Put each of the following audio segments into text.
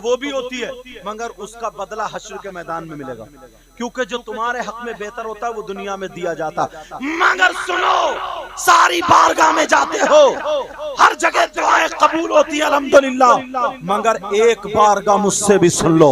वो भी होती है, मगर उसका बदला हश्र के मैदान में मिलेगा, क्योंकि जो तुम्हारे हक में बेहतर होता है वो दुनिया में दिया जाता। मगर सुनो, सारी बारगाह में जाते हो, हर जगह दुआएं कबूल होती है अल्हम्दुलिल्लाह, मगर एक बारगाह मुझसे भी सुन लो,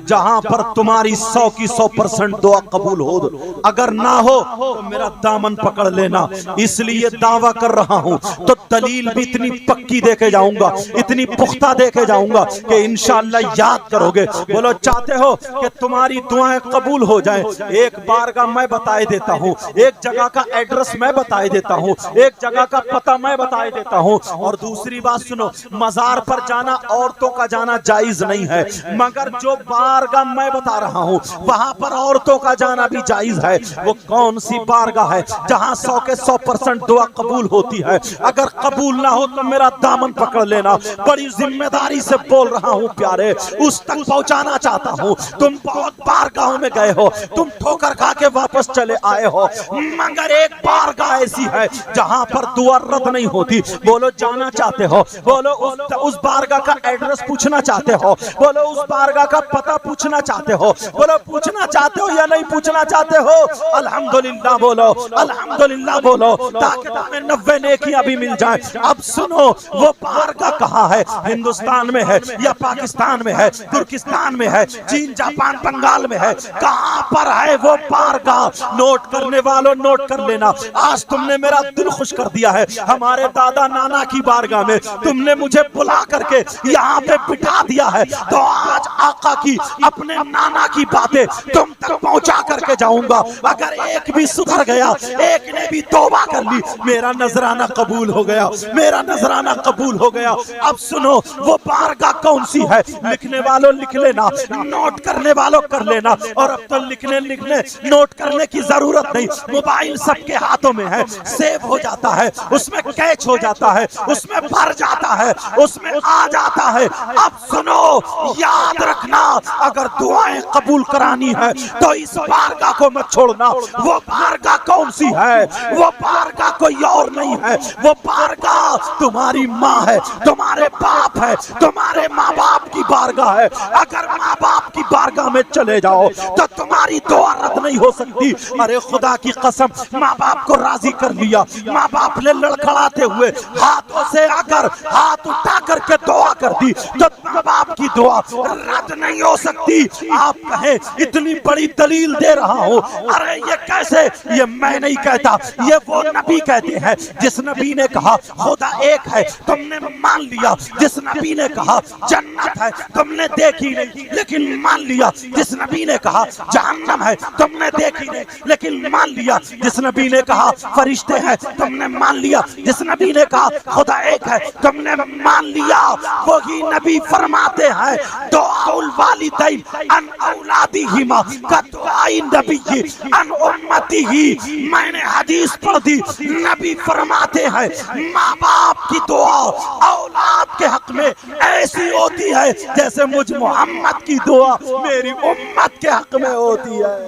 जहां पर तुम्हारी 100 की 100% दुआ कबूल हो, अगर ना हो तो मेरा दामन पकड़ लेना। इसलिए दावा कर रहा हूं तो दलील भी इतनी पक्की देके जाऊंगा, इतनी पुख्ता देके जाऊंगा कि इंशाअल्लाह याद करोगे। बोलो चाहते हो कि तुम्हारी दुआएं कबूल हो जाएं? एक बारगाह मैं बताए देता हूं, एक जगह का एड्रेस मैं बताए देता हूं, एक जगह का पता मैं बताए देता हूं। और दूसरी बात सुनो, मजार पर जाना औरतों का जाना जायज नहीं है, मगर जो बारगाह मैं बता रहा हूं वहां पर औरतों का जाना भी जायज है। वो कौन सी बारगाह है जहां 100 के 100% दुआ कबूल होती है? अगर कबूल ना हो तो मेरा दामन पकड़ लेना, बड़ी जिम्मेदारी से बोल रहा हूं प्यारे, उस तक पहुंचाना चाहता हूं। तुम बहुत बारगाहों में गए हो, तुम ठोकर खा के वापस चले आए हो, मगर एक बारगाह ऐसी है जहां पर दुआ रद्द नहीं होती। बोलो जाना चाहते हो? बोलो उस बारगाह का एड्रेस पूछना चाहते हो? बोलो उस बारगाह का पता पूछना चाहते हो? बोलो पूछना चाहते हो या नहीं पूछना चाहते हो? अल्हम्दुलिल्लाह बोलो, अल्हम्दुलिल्लाह बोलो, ताकि तुम्हें 90 नेकियां भी मिल जाए। अब सुनो, वो बारगाह कहां है? हिंदुस्तान में है या पाकिस्तान में है, तुर्किस्तान में है, चीन, जापान, बंगाल में है? कहां पर है वो बारगाह? नोट करने वालों नोट कर लेना। आज तुमने मेरा दिल खुश कर दिया है। हमारे दादा नाना की बारगाह में तुमने मुझे बुला करके यहाँ पे बिठा दिया है, तो आज आका की, अपने नाना की बातें तुम तक पहुंचा करके जाऊंगा। अगर एक भी सुधर गया, एक ने भी तौबा कर ली, मेरा नजराना कबूल हो गया, मेरा नजराना कबूल हो गया। अब सुनो, वो बारगाह कौन सी है? लिखने वालों लिख लेना, नोट करने वालों कर लेना। और अब तो लिखने नोट करने की जरूरत नहीं, मोबाइल सबके हाथों में है, सेव हो जाता है, उसमें कैच हो जाता है, उसमें भर जाता है, उसमें आ जाता है। अब सुनो, याद रखना, अगर दुआएं कबूल करानी है तो इस बारगाह को मत छोड़ना। वो बारगाह कौन सी है? वो बारगाह कोई और नहीं है, वो बारगाह तुम्हारी माँ है, तुम्हारे बाप है, तुम्हारे माँ बाप की बारगाह है। अगर माँ बाप की बारगाह में चले जाओ तो तुम्हारी दुआ रद्द नहीं हो सकती। अरे खुदा की कसम, माँ बाप को राजी कर लिया, माँ बाप ने लड़खड़ाते हुए हाथों से अगर हाथ उठा करके दुआ कर दी तो माँ बाप की दुआ रद्द नहीं हो सकती। आप कहें इतनी बड़ी दलील दे रहा हूँ, अरे ये कैसे? ये मैं नहीं कहता, ये वो नबी कहते हैं। जिस नबी ने कहा खुदा एक है, तुमने मान लिया। जिस नबी ने कहा जन्नत है, तुमने देखी नहीं लेकिन मान लिया। जिस नबी ने कहा जहन्नम है, तुमने देखी नहीं लेकिन मान लिया। जिस नबी ने कहा फरिश्ते हैं, तुमने मान लिया। जिस नबी ने कहा खुदा एक है, तुमने मान लिया। वही नबी फरमाते हैं दुआउल वालिदैन अन औलादिहिमा का दुआई नबी अन उम्मतिही। मैंने हदीस पढ़ दी, नबी फरमाते हैं माँ बाप की दुआ औलाद के हक में ऐसी होती है जैसे मुझ मोहम्मद की दुआ मेरी उम्मत के हक में होती है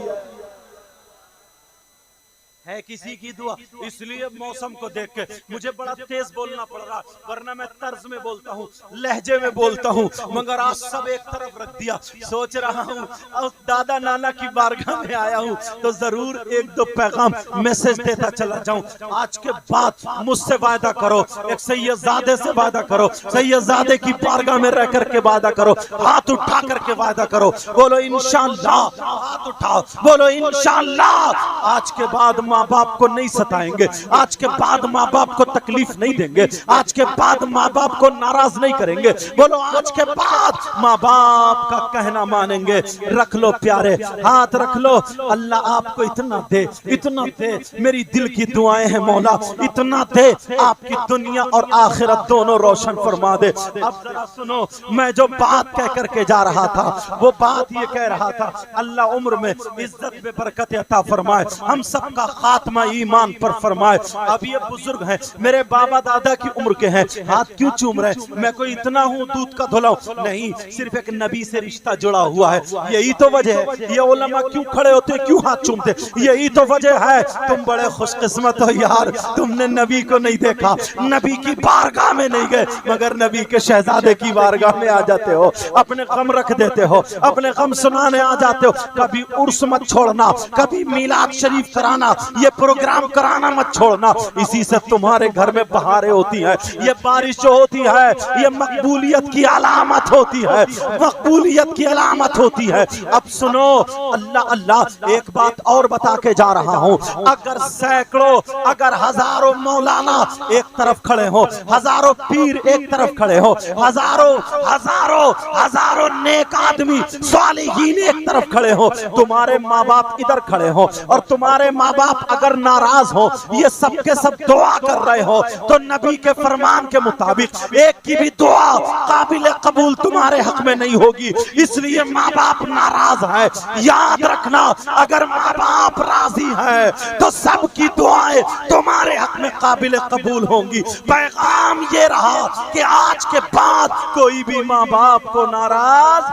किसी की दुआ। इसलिए मौसम को देख के मुझे बड़ा तेज बोलना पड़ रहा, वरना मैं तर्ज में बोलता हूँ, लहजे में बोलता हूँ, मगर आज सब एक तरफ रख दिया। सोच रहा हूँ अब दादा नाना की बारगाह में आया हूँ तो जरूर एक दो पैगाम मैसेज देता चला जाऊं। आज के बाद मुझसे वादा करो, एक सैयदजादे से वादा करो, सैयदजादे की बारगाह में रह करके वादा करो, हाथ उठा करके वादा करो। बोलो इंशाअल्लाह, हाथ उठाओ, बोलो इंशाअल्लाह। आज के बाद माँ बाप को नहीं सताएंगे, आज के बाद माँ बाप को तकलीफ नहीं देंगे, आज के बाद माँ बाप को नाराज नहीं करेंगे। बोलो आज के बाद माँ बाप का कहना मानेंगे। रख लो प्यारे, हाथ रख लो। अल्लाह आपको इतना दे, इतना दे, मेरी दिल की दुआएं हैं मौला, इतना दे आपकी दुनिया और आखिरत दोनों रोशन फरमा दे। अब जरा सुनो, मैं जो बात कह करके जा रहा था वो बात ये कह रहा था, अल्लाह उम्र में इज्जत में बरकत अता फरमाए, हम सबका खात्मा ईमान पर फरमाए। अब ये बुजुर्ग हैं, मेरे बाबा दादा की उम्र के हैं, हाथ क्यों चूम रहे? मैं कोई इतना हूँ दूध का धुलाऊं? नहीं, सिर्फ एक नबी से रिश्ता जुड़ा हुआ है, यही तो वजह है। ये उलमा क्यों खड़े होते, क्यों हाथ चूमते? यही तो वजह है। तुम बड़े खुशकिस्मत हो यार, तुमने नबी को नहीं देखा, नबी की बारगाह में नहीं गए, मगर नबी के शहजादे की बारगाह में आ जाते हो, अपने गम रख देते हो, अपने गम सुनाने आ जाते हो। कभी उर्स मत छोड़ना, कभी मिलाद शरीफ कराना, ये प्रोग्राम कराना मत छोड़ना। इसी से तुम्हारे घर में बहारें होती है, ये बारिश जो होती है ये मकबूलियत की अलामत होती है, मकबूलियत की अलामत होती है। अब सुनो, अल्लाह अल्लाह, एक बात और बता के जा रहा हूँ। अगर सैकड़ों, अगर हजारों मौलाना एक तरफ खड़े हो, हजारों पीर एक तरफ खड़े हो, हजारों हजारों हजारों नेक आदमी सालिहीन एक तरफ खड़े हो, तुम्हारे माँ बाप इधर खड़े हो, और तुम्हारे माँ बाप अगर नाराज हो, ये सब के सब दुआ कर रहे हो, तो नबी के फरमान के मुताबिक एक की भी दुआ काबिल कबूल तुम्हारे हक में नहीं होगी। इसलिए माँ बाप नाराज है, याद रखना, अगर माँ बाप राजी है तो सबकी दुआएं तुम्हारे हक में काबिल कबूल होंगी। पैगाम ये रहा कि आज के बाद कोई भी माँ बाप को नाराज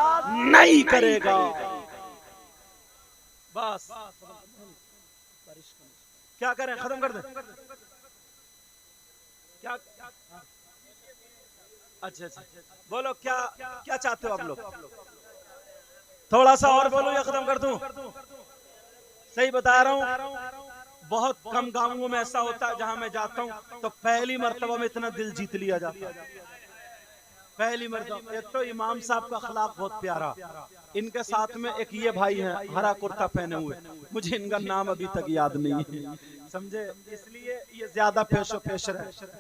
नहीं करेगा। बस क्या करें, खत्म कर दें? क्या? अच्छा अच्छा, बोलो क्या क्या चाहते हो आप लोग? थोड़ा सा और बोलो या खत्म कर दूं? सही बता रहा हूं, बहुत कम गांवों में ऐसा होता है जहां मैं जाता हूं तो पहली मर्तबा में इतना दिल जीत लिया जाता है। पहली मर्तबा। एक तो इमाम साहब का अखलाक बहुत प्यारा, इनके साथ में एक ये भाई है हरा कुर्ता पहने हुए, मुझे इनका नाम अभी तक याद नहीं है, समझे, इसलिए ये ज्यादा पेशो पेश रहे,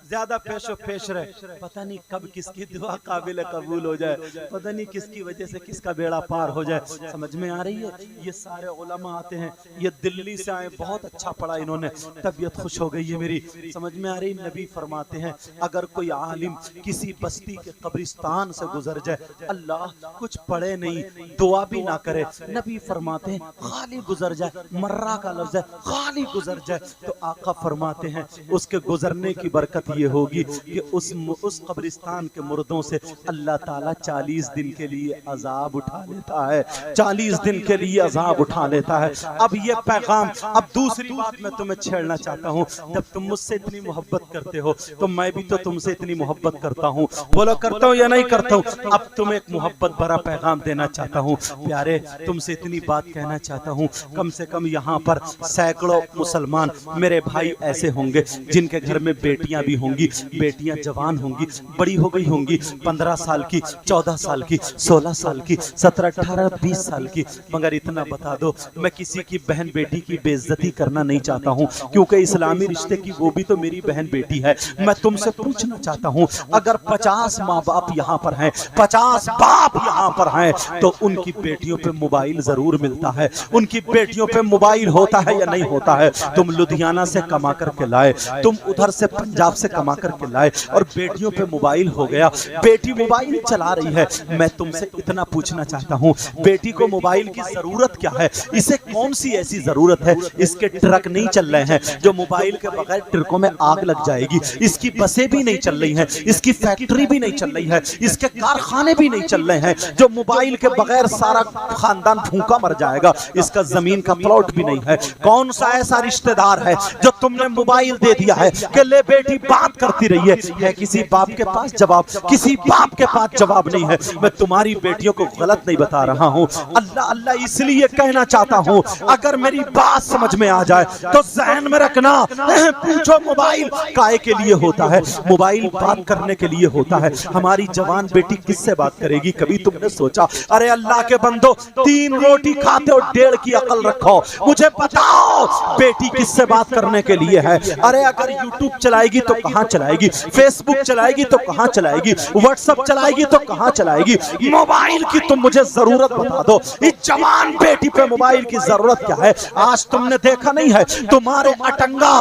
ज्यादा पेशो पेश रहे। पता नहीं कब किसकी दुआ काबिल कबूल हो जाए, पता नहीं किसकी वजह से किसका बेड़ा पार हो जाए। समझ में आ रही है? ये सारे उलमा आते हैं, ये दिल्ली से आए, बहुत अच्छा पढ़ा इन्होंने, तबीयत खुश हो गई है मेरी। समझ में आ रही? नबी फरमाते हैं अगर कोई आलिम किसी बस्ती के कब्रिस्तान से गुजर जाए, अल्लाह कुछ पढ़े नहीं, दुआ भी ना करे, नबी फरमाते हैं खाली गुजर जाए, मर्रा का लफ्ज है, खाली गुजर जाए, तो आका फरमाते हैं उसके गुजरने की बरकत ये होगी कि उस कब्रिस्तान के मुर्दों से अल्लाह ताला 40 दिन के लिए अजाब उठा लेता है, 40 दिन के लिए अजाब उठा लेता है। अब ये पैगाम, अब दूसरी बात मैं तुम्हें छेड़ना चाहता हूँ, जब तुम मुझसे इतनी मोहब्बत करते हो तो मैं भी तो तुमसे इतनी मोहब्बत करता हूँ, बोलो करता हूँ या नहीं करता हूँ? अब तुम्हें एक मोहब्बत भरा पैगाम देना चाहता हूँ। प्यारे, तुमसे इतनी बात कहना चाहता हूँ, कम से कम यहाँ पर सैकड़ों मुसलमान मेरे भाई ऐसे होंगे जिनके घर में बेटियां भी होंगी, बेटियां जवान होंगी, बड़ी हो गई होंगी, 15 साल की, 14 साल की, 16 साल की, 17, 18, 20 साल की। मगर इतना बता दो, मैं किसी की बहन बेटी की बेइज्जती करना नहीं चाहता हूँ, क्योंकि इस्लामी रिश्ते की वो भी तो मेरी बहन बेटी है। मैं तुमसे पूछना चाहता हूँ, अगर 50 माँ बाप यहाँ पर हैं, 50 बाप यहाँ पर हैं, तो उनकी बेटियों पे मोबाइल जरूर मिलता है, उनकी बेटियों पे मोबाइल होता है या नहीं होता है? तुम लुधियाना से कमा करके लाए, तुम उधर से पंजाब से कमा करके लाए, और बेटियों पे मोबाइल हो गया, बेटी मोबाइल चला रही है। मैं तुमसे इतना पूछना चाहता हूँ, बेटी को मोबाइल की जरूरत क्या है? इसे कौन सी ऐसी जरूरत है? इसके ट्रक नहीं चल रहे हैं जो मोबाइल के बगैर ट्रकों में आग लग जाएगी, इसकी बसें भी नहीं चल रही हैं, इसकी फैक्ट्री भी नहीं चल रही है, इसके कारखाने भी नहीं चल रहे हैं जो मोबाइल के बगैर सारा खानदान भूखा मर जाएगा, इसका जमीन का प्लॉट भी नहीं है। कौन सा ऐसा रिश्तेदार है जो तुमने मोबाइल दे दिया है कि ले बेटी बात करती रही है किसी बाप के पास जवाब, किसी बाप के पास जवाब नहीं है। मैं तुम्हारी बेटियों को गलत नहीं बता रहा हूँ, अल्लाह अल्लाह इसलिए कहना चाहता हूँ, अगर मेरी बात समझ में आ जाए तो ज़हन में रखना, पूछो मोबाइल काहे के लिए होता है? मोबाइल बात करने के लिए होता है। हमारी जवान बेटी किससे बात करेगी? कभी तुमने सोचा? अरे अल्लाह के बंदो, 3 रोटी खाते हो, 1.5 की अकल रखो, मुझे बताओ बेटी किससे बात करने के लिए है? अरे अगर यूट्यूब चलाएगी तो कहां चलाएगी, फेसबुक चलाएगी तो कहां चलाएगी, व्हाट्सएप चलाएगी तो कहां चलाएगी? मोबाइल की तुम मुझे जरूरत बता दो, इस जवान बेटी पे मोबाइल की जरूरत क्या है? आज तुमने देखा नहीं है तुम्हारे अटंगा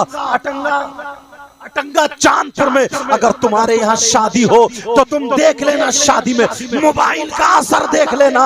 अटंगा चांदपुर में अगर तुम्हारे यहाँ शादी हो तो तुम देख लेना, शादी में मोबाइल का असर देख लेना,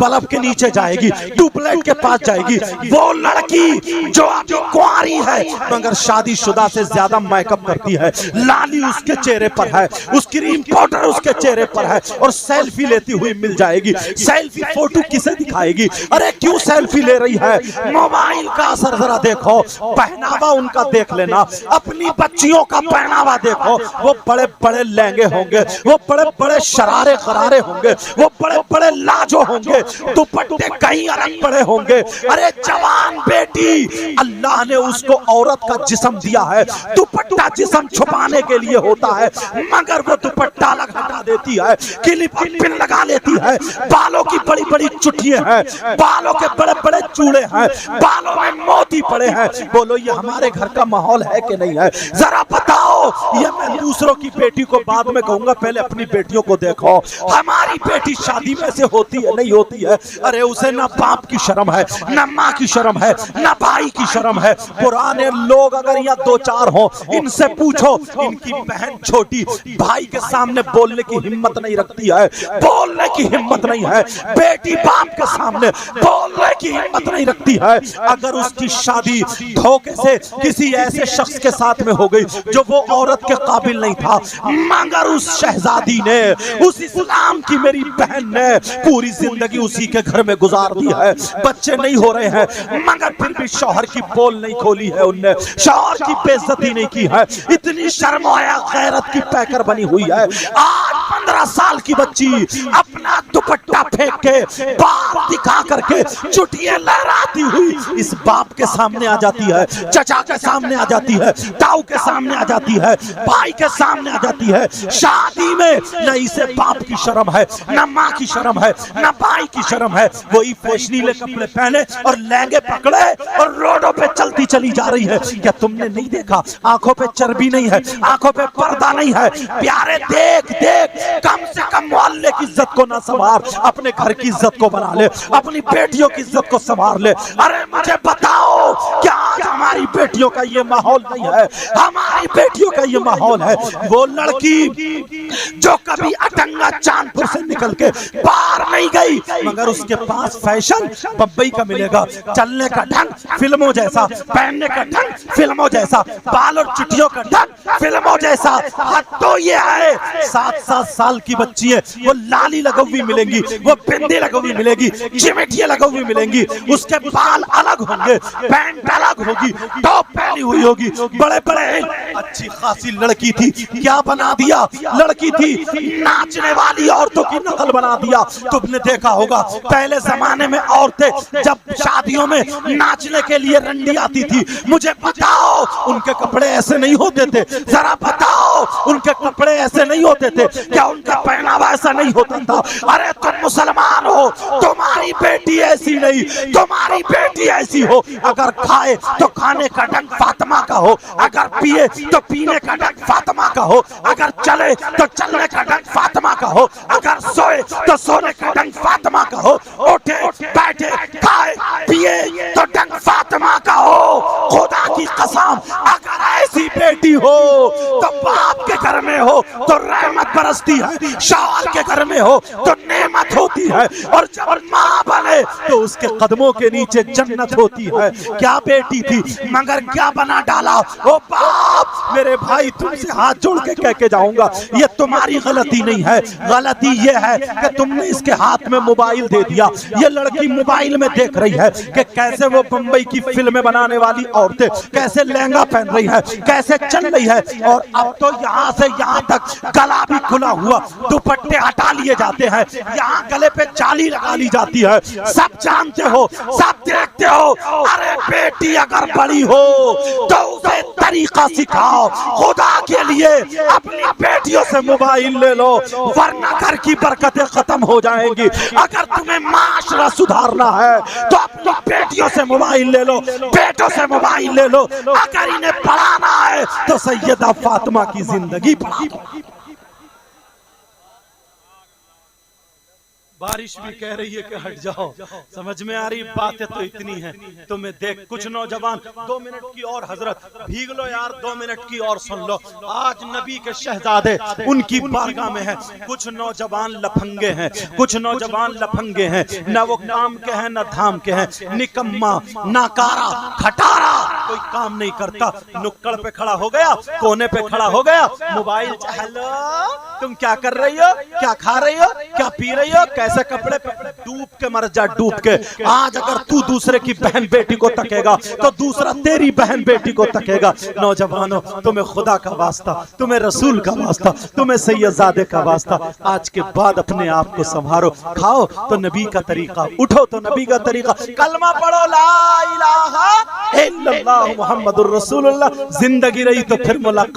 बल्ब के नीचे जाएगी, ट्यूबलाइट के पास जाएगी वो लड़की जो अभी कुंवारी है मगर शादीशुदा से ज्यादा मेकअप करती है, लाली उसके चेहरे पर है, उसकी क्रीम पाउडर उसके चेहरे पर है और सेल्फी लेती हुई मिल जाएगी। सेल्फी फोटो किसे दिखाएगी? अरे क्यों सेल्फी ले रही है? मोबाइल का असर जरा देखो, पहनावा उनका देख लेना, अपनी बच्चियों का पहनावा देखो, वो बड़े बड़े लहंगे होंगे, वो बड़े बड़े शरारे करारे होंगे, वो बड़े बड़े लाजो होंगे, दुपट्टे कहीं अलग बड़े होंगे। अरे जवान बेटी, अल्लाह ने उसको औरत का जिस्म दिया है, दुपट्टा जिस्म छुपाने के लिए होता है मगर वो दुपट्टा अलग हटा देती है, क्लिप पिन लगा लेती है, बालों की बड़ी बड़ी चुटियां हैं, बालों के बड़े बड़े चूड़े हैं, बालों में मोती पड़े हैं। बोलो ये हमारे घर का माहौल है कि नहीं है? जरा बताओ। ये मैं दूसरों की बेटी को बाद में कहूंगा, पहले अपनी बेटियों को देखो। हमारी बेटी शादी में से होती है नहीं होती है? अरे उसे ना बाप की शर्म है, ना माँ की शर्म है, ना भाई की शर्म है। पुराने लोग अगर यहाँ दो चार हो, इनसे पूछो, इनकी बहन छोटी भाई के सामने बोलने की हिम्मत नहीं रखती है, बोलने की हिम्मत नहीं है। बेटी बाप के सामने बोलने की हिम्मत नहीं रखती है। अगर उसकी शादी धोखे से किसी ऐसे शख्स के साथ में हो गई जो वो औरत के काबिल नहीं था, मगर उस शहजादी ने, उस इस्लाम की मेरी बहन ने पूरी जिंदगी उसी के घर में गुजार दी है। बच्चे नहीं हो रहे हैं मगर फिर भी शौहर की पोल नहीं खोली है, उनने शौहर की बेइज्जती नहीं की है। इतनी शर्म आया गैरत की पैकर बनी हुई है। आज 15 साल की बच्ची अपना दुपट्टा फेंक के बाप दिखा करके चुटियां लहराती हुई इस बाप के सामने आ जाती है, चचा के सामने आ जाती है, ताऊ के सामने आ जाती है, भाई के सामने आ जाती है। शादी में न इसे बाप की शर्म है, न माँ की शर्म है, न भाई की शर्म है। वही फैशनीले कपड़े पहने और लहंगे पकड़े और रोडों पे चलती चली जा रही है। क्या तुमने नहीं देखा? आंखों पे चर्बी नहीं है, आंखों पे पर्दा नहीं है। प्यारे देख देख, कम से कम मोहल्ले की इज्जत को ना संभाल, अपने घर की इज्जत को बना ले, अपनी बेटियों की इज्जत को संभाल ले। अरे मुझे बताओ, क्या आज हमारी बेटियों का ये माहौल नहीं है? हमारी बेटियों का ये माहौल है। वो लड़की जो कभी अटंगा चांदपुर से निकल के बाहर नहीं गई मगर उसके पास फैशन बम्बई का मिलेगा, चलने का ढंग फिल्मों जैसा, पहनने का ढंग फिल्मों जैसा, बाल और चुटियों का ढंग फिल्मों जैसा। हद तो ये है, 7-7 साल की बच्ची है, वो लाली लगवी मिलेंगी, वो बिंदी लगवी मिलेगी, चिमटियां लगवी मिलेंगी, उसके बाल अलग होंगे, पैंट अलग होगी, टॉप पहनी हुई होगी, बड़े बड़े। अच्छी खासी लड़की थी, क्या बना दिया? लड़की थी, नाचने वाली औरतों की नकल बना दिया। तुमने देखा होगा पहले जमाने में औरतें जब शादियों में नाचने के लिए रंडी आती थी, मुझे बताओ उनके कपड़े ऐसे नहीं होते थे? जरा बताओ, उनके कपड़े ऐसे नहीं होते थे क्या? उनका पहनावा ऐसा नहीं होता था? अरे तुम मुसलमान हो, तुम्हारी बेटी ऐसी नहीं, तुम्हारी बेटी ऐसी हो। अगर खाए तो खाने का ढंग फातिमा का हो, अगर पिए तो पीने का ढंग फातिमा का हो, अगर चले तो चलने का ढंग फातिमा का हो, अगर सोए तो सोने का ढंग फातिमा का हो, उठे बैठे खाए पिए तो ढंग फातिमा का हो। खुदा की कसम, अगर ऐसी बेटी हो तो बाप के घर में हो तो रहमत बरसती है, शौहर के घर में हो तो नेमत होती है, और जब माँ बने तो उसके कदमों के नीचे जन्नत होती है। क्या बेटी थी मगर क्या बना डाला? ओ बाप, मेरे भाई तुमसे हाथ जोड़ के कह के जाऊंगा, ये तुम्हारी गलती नहीं है, गलती ये है कि तुमने इसके हाथ में मोबाइल दे दिया। ये लड़की मोबाइल में देख रही है कि कैसे वो बम्बई की फिल्में बनाने वाली औरतें कैसे लहंगा पहन रही है, कैसे चल रही है। और अब तो यहाँ से यहाँ तक गला भी खुला हुआ, दुपट्टे हटा लिए जाते हैं, यहाँ गले पे जाली लगा ली जाती है। सब जानते हो, सब देखते हो। अरे बेटी अगर बड़ी हो तो उसे तरीका सिखाओ। खुदा के लिए अपनी बेटियों से मोबाइल ले लो, वरना घर की बरकतें खत्म हो जाएंगी। अगर तुम्हें माशरा सुधारना है तो अपनी बेटियों से मोबाइल ले लो, बेटों से मोबाइल ले लो। अगर इन्हें पढ़ाना है तो सैयदा फातिमा की जिंदगी पढ़ा दो। बारिश भी कह रही है कि हट जाओ। समझ में आ रही बातें तो इतनी हैं। तुम्हें देख कुछ नौजवान 2 मिनट की और हजरत भीग लो यार, 2 मिनट की और सुन लो। आज नबी के शहजादे उनकी बारगाह में है। कुछ नौजवान लफंगे हैं, कुछ नौजवान लफंगे हैं, न वो काम के हैं न धाम के हैं, निकम्मा नाकारा खटारा, कोई काम नहीं करता। नुक्कड़ पे खड़ा हो गया, कोने पे खड़ा हो गया, मोबाइल हेलो तुम क्या कर रही हो, क्या खा रही हो, क्या पी रही हो, कैसे कपड़े पे, डूब के मर जा डूब के। आज अगर तू दूसरे की बहन बेटी को तकेगा तो दूसरा तेरी बहन बेटी को तकेगा। नौजवानों, तुम्हें खुदा का वास्ता, तुम्हें रसूल का वास्ता, तुम्हें सैयदजादे का वास्ता, आज के बाद अपने आप को संभालो। खाओ तो नबी का तरीका, उठो तो नबी का तरीका, कलमा पढ़ो ला इलाहा इल्लल्लाह मुहम्मदुर रसूलुल्लाह। जिंदगी रही तो फिर मुलाकात।